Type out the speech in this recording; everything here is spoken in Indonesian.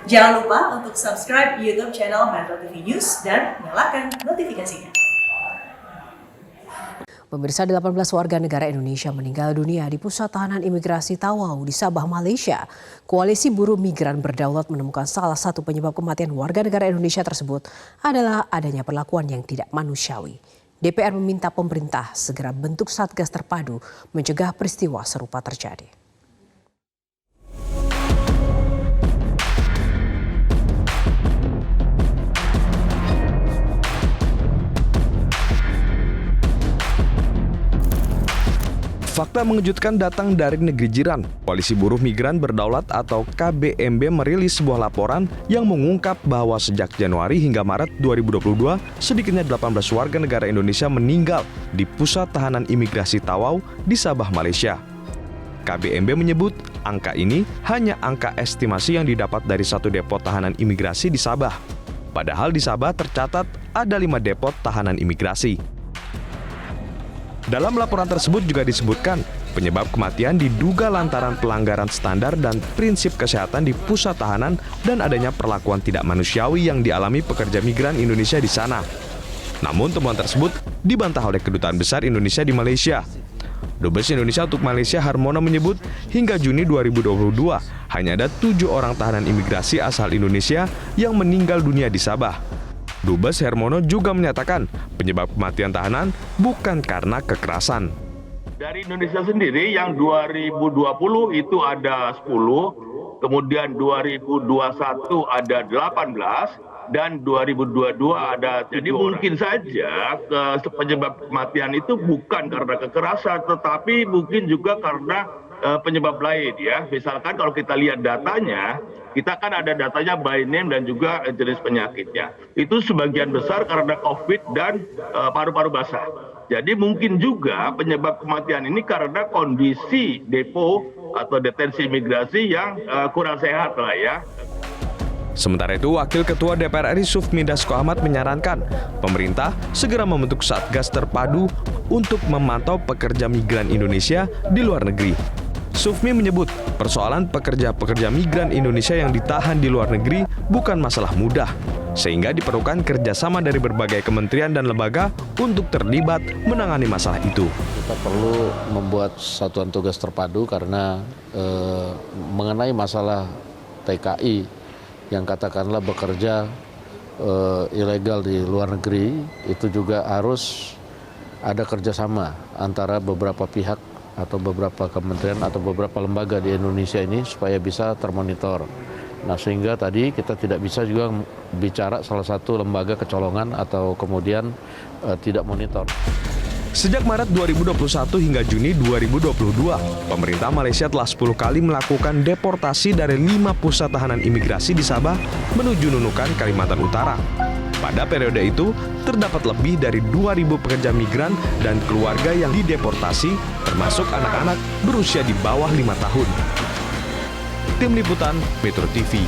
Jangan lupa untuk subscribe YouTube channel Metro TV News dan nyalakan notifikasinya. Pemirsa, 18 warga negara Indonesia meninggal dunia di pusat tahanan imigrasi Tawau di Sabah, Malaysia. Koalisi buruh migran berdaulat menemukan salah satu penyebab kematian warga negara Indonesia tersebut adalah adanya perlakuan yang tidak manusiawi. DPR meminta pemerintah segera bentuk Satgas terpadu mencegah peristiwa serupa terjadi. Fakta mengejutkan datang dari negeri jiran. Koalisi Buruh Migran Berdaulat atau KBMB merilis sebuah laporan yang mengungkap bahwa sejak Januari hingga Maret 2022, sedikitnya 18 warga negara Indonesia meninggal di pusat tahanan imigrasi Tawau di Sabah, Malaysia. KBMB menyebut angka ini hanya angka estimasi yang didapat dari satu depot tahanan imigrasi di Sabah. Padahal di Sabah tercatat ada 5 depot tahanan imigrasi. Dalam laporan tersebut juga disebutkan penyebab kematian diduga lantaran pelanggaran standar dan prinsip kesehatan di pusat tahanan dan adanya perlakuan tidak manusiawi yang dialami pekerja migran Indonesia di sana. Namun temuan tersebut dibantah oleh Kedutaan Besar Indonesia di Malaysia. Dubes Indonesia untuk Malaysia Harmono menyebut hingga Juni 2022 hanya ada 7 orang tahanan imigrasi asal Indonesia yang meninggal dunia di Sabah. Dubes Hermono juga menyatakan penyebab kematian tahanan bukan karena kekerasan. Dari Indonesia sendiri yang 2020 itu ada 10, kemudian 2021 ada 18, dan 2022 ada 7. Jadi mungkin saja penyebab kematian itu bukan karena kekerasan, tetapi mungkin juga karena penyebab lain ya. Misalkan kalau kita lihat datanya, kita kan ada datanya by name dan juga jenis penyakitnya. Itu sebagian besar karena COVID dan paru-paru basah. Jadi mungkin juga penyebab kematian ini karena kondisi depo atau detensi imigrasi yang kurang sehat lah ya. Sementara itu, Wakil Ketua DPR RI Sufmi Dasko Ahmad menyarankan pemerintah segera membentuk Satgas terpadu untuk memantau pekerja migran Indonesia di luar negeri. Sufmi menyebut persoalan pekerja-pekerja migran Indonesia yang ditahan di luar negeri bukan masalah mudah, sehingga diperlukan kerjasama dari berbagai kementerian dan lembaga untuk terlibat menangani masalah itu. Kita perlu membuat satuan tugas terpadu karena mengenai masalah TKI yang katakanlah bekerja ilegal di luar negeri, itu juga harus ada kerjasama antara beberapa pihak atau beberapa kementerian atau beberapa lembaga di Indonesia ini supaya bisa termonitor. Nah, sehingga tadi kita tidak bisa juga bicara salah satu lembaga kecolongan atau kemudian tidak monitor. Sejak Maret 2021 hingga Juni 2022, pemerintah Malaysia telah 10 kali melakukan deportasi dari 5 pusat tahanan imigrasi di Sabah menuju Nunukan, Kalimantan Utara. Pada periode itu, terdapat lebih dari 2.000 pekerja migran dan keluarga yang dideportasi, termasuk anak-anak berusia di bawah 5 tahun. Tim Liputan Metro TV.